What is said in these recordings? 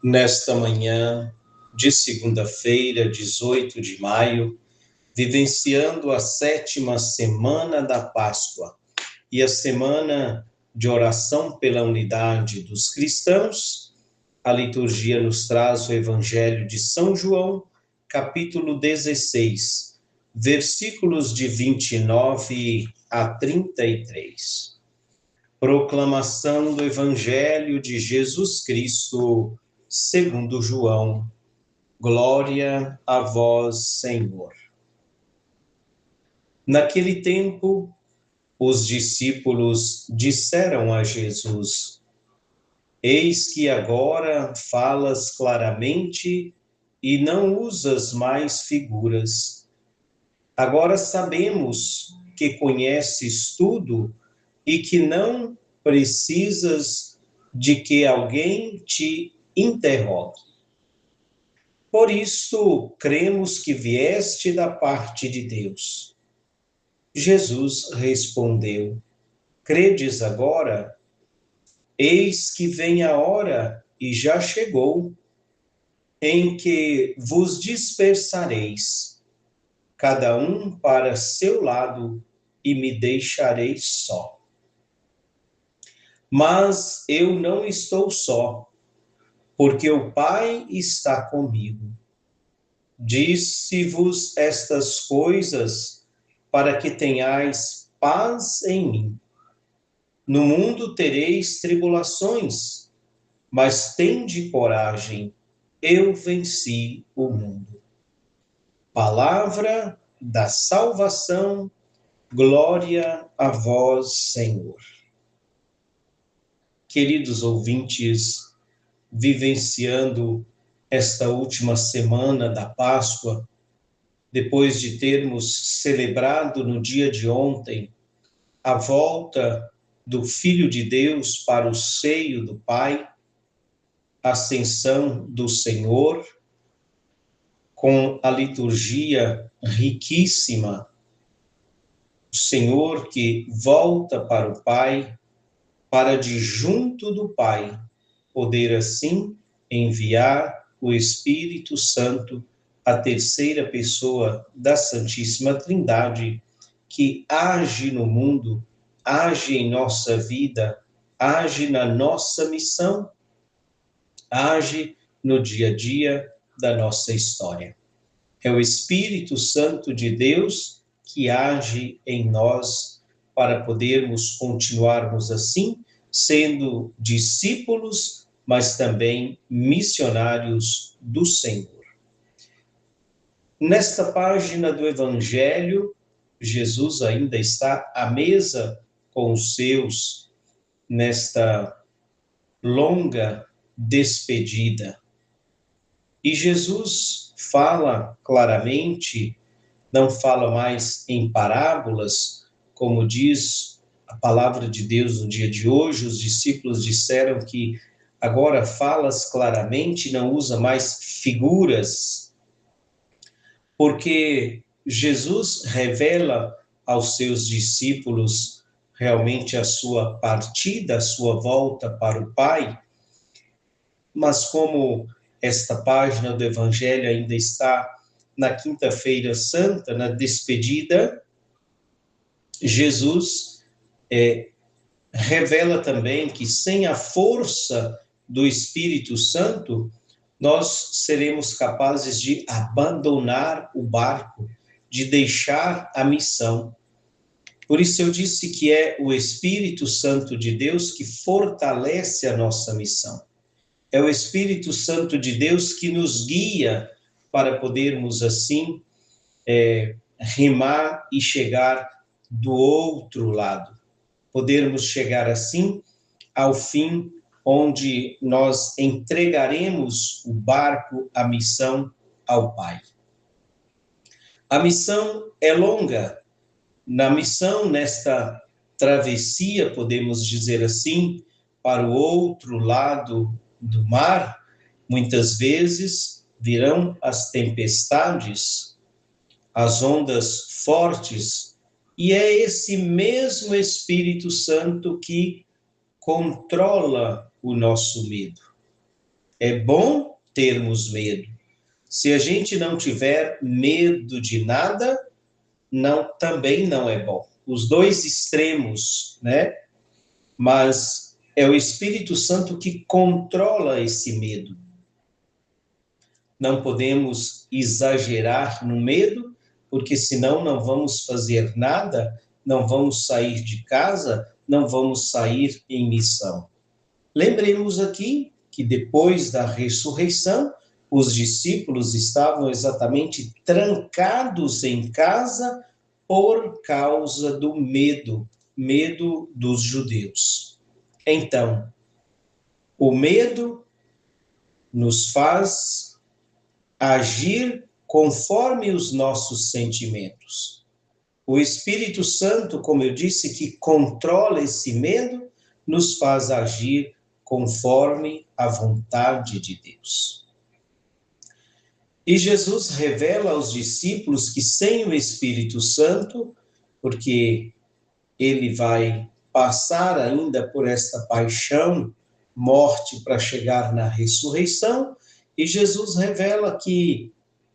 Nesta manhã de segunda-feira, 18 de maio, vivenciando a 7ª semana da Páscoa e a semana de oração pela unidade dos cristãos, a liturgia nos traz o Evangelho de São João, capítulo 16, versículos de 29 a 33. Proclamação do Evangelho de Jesus Cristo, segundo João. Glória a vós, Senhor. Naquele tempo, os discípulos disseram a Jesus: Eis que agora falas claramente e não usas mais figuras. Agora sabemos que conheces tudo e que não precisas de que alguém te interrogue. Por isso, cremos que vieste da parte de Deus. Jesus respondeu: Credes agora? Eis que vem a hora, e já chegou, em que vos dispersareis, cada um para seu lado, e me deixareis só. Mas eu não estou só, porque o Pai está comigo. Disse-vos estas coisas para que tenhais paz em mim. No mundo tereis tribulações, mas tende coragem, eu venci o mundo. Palavra da salvação, glória a vós, Senhor. Queridos ouvintes, vivenciando esta última semana da Páscoa, depois de termos celebrado no dia de ontem a volta do Filho de Deus para o seio do Pai, a ascensão do Senhor, com a liturgia riquíssima, o Senhor que volta para o Pai, para de junto do Pai poder assim enviar o Espírito Santo, a terceira pessoa da Santíssima Trindade, que age no mundo, age em nossa vida, age na nossa missão, age no dia a dia da nossa história. É o Espírito Santo de Deus que age em nós para podermos continuarmos assim, sendo discípulos, mas também missionários do Senhor. Nesta página do Evangelho, Jesus ainda está à mesa com os seus, nesta longa despedida. E Jesus fala claramente, não fala mais em parábolas, como diz a palavra de Deus no dia de hoje. Os discípulos disseram que agora falas claramente, não usa mais figuras, porque Jesus revela aos seus discípulos realmente a sua partida, a sua volta para o Pai, mas como esta página do Evangelho ainda está na Quinta-feira Santa, na despedida, Jesus revela também que sem a força do Espírito Santo, nós seremos capazes de abandonar o barco, de deixar a missão. Por isso eu disse que é o Espírito Santo de Deus que fortalece a nossa missão. É o Espírito Santo de Deus que nos guia para podermos assim remar e chegar do outro lado. Podermos chegar assim ao fim, onde nós entregaremos o barco, a missão, ao Pai. A missão é longa. Na missão, nesta travessia, podemos dizer assim, para o outro lado do mar, muitas vezes virão as tempestades, as ondas fortes, e é esse mesmo Espírito Santo que controla o nosso medo. É bom termos medo. Se a gente não tiver medo de nada, também não é bom. Os dois extremos, né? Mas é o Espírito Santo que controla esse medo. Não podemos exagerar no medo, porque senão não vamos fazer nada, não vamos sair de casa, não vamos sair em missão. Lembremos aqui que depois da ressurreição, os discípulos estavam exatamente trancados em casa por causa do medo dos judeus. Então, o medo nos faz agir conforme os nossos sentimentos. O Espírito Santo, como eu disse, que controla esse medo, nos faz agir conforme a vontade de Deus. E Jesus revela aos discípulos que sem o Espírito Santo, porque ele vai passar ainda por esta paixão, morte, para chegar na ressurreição, e Jesus revela que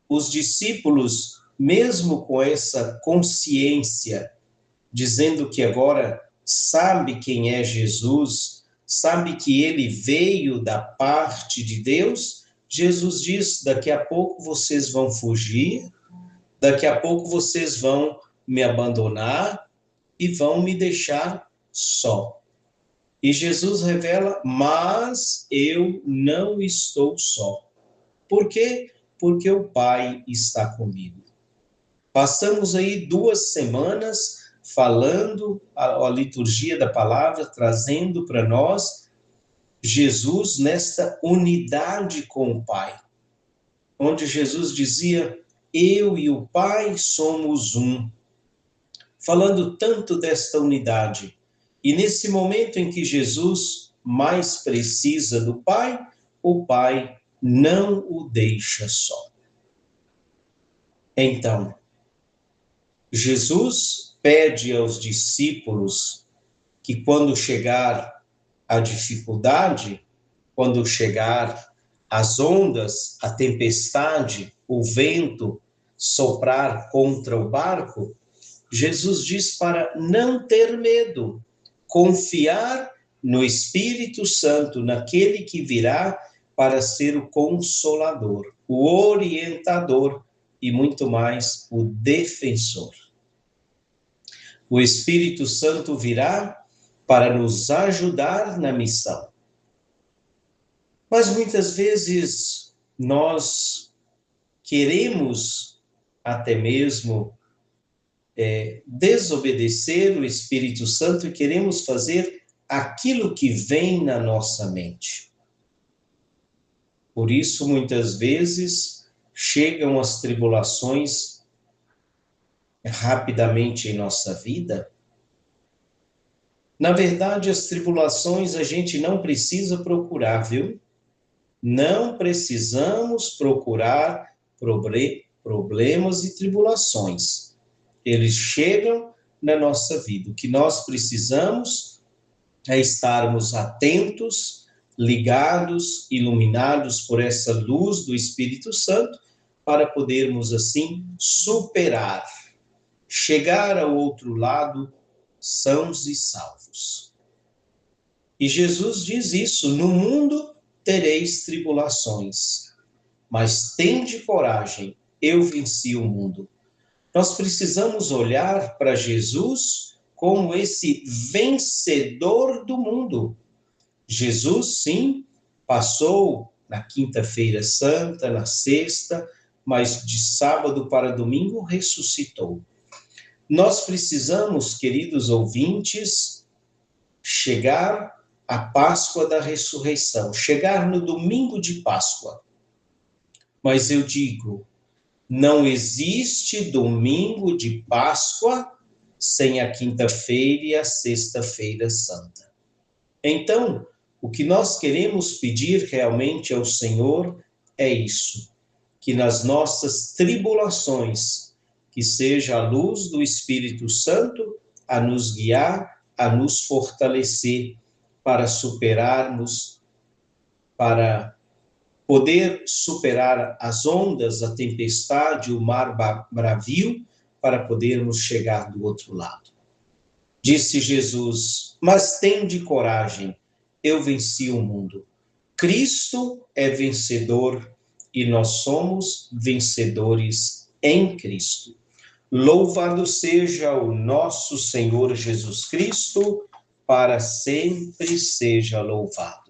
os discípulos, mesmo com essa consciência, dizendo que agora sabe quem é Jesus, sabe que ele veio da parte de Deus, Jesus diz: daqui a pouco vocês vão fugir, daqui a pouco vocês vão me abandonar e vão me deixar só. E Jesus revela: mas eu não estou só. Por quê? Porque o Pai está comigo. Passamos aí 2 semanas falando a liturgia da palavra, trazendo para nós Jesus nesta unidade com o Pai, onde Jesus dizia: eu e o Pai somos um, falando tanto desta unidade. E nesse momento em que Jesus mais precisa do Pai, o Pai não o deixa só. Então, Jesus pede aos discípulos que quando chegar a dificuldade, quando chegar as ondas, a tempestade, o vento soprar contra o barco, Jesus diz para não ter medo, confiar no Espírito Santo, naquele que virá para ser o consolador, o orientador e muito mais o defensor. O Espírito Santo virá para nos ajudar na missão. Mas muitas vezes nós queremos até mesmo desobedecer o Espírito Santo e queremos fazer aquilo que vem na nossa mente. Por isso, muitas vezes, chegam as tribulações rapidamente em nossa vida. Na verdade, as tribulações a gente não precisa procurar, viu? Não precisamos procurar problemas e tribulações. Eles chegam na nossa vida. O que nós precisamos é estarmos atentos, ligados, iluminados por essa luz do Espírito Santo, para podermos assim superar, chegar ao outro lado sãos e salvos. E Jesus diz isso: no mundo tereis tribulações, mas tende coragem, eu venci o mundo. Nós precisamos olhar para Jesus como esse vencedor do mundo. Jesus, sim, passou na quinta-feira santa, na sexta, mas de sábado para domingo ressuscitou. Nós precisamos, queridos ouvintes, chegar à Páscoa da ressurreição, chegar no domingo de Páscoa. Mas eu digo, não existe domingo de Páscoa sem a quinta-feira e a sexta-feira santa. Então, o que nós queremos pedir realmente ao Senhor é isso, que nas nossas tribulações, que seja a luz do Espírito Santo a nos guiar, a nos fortalecer para superarmos, para poder superar as ondas, a tempestade, o mar bravio, para podermos chegar do outro lado. Disse Jesus: mas tende coragem, eu venci o mundo. Cristo é vencedor e nós somos vencedores em Cristo. Louvado seja o nosso Senhor Jesus Cristo, para sempre seja louvado.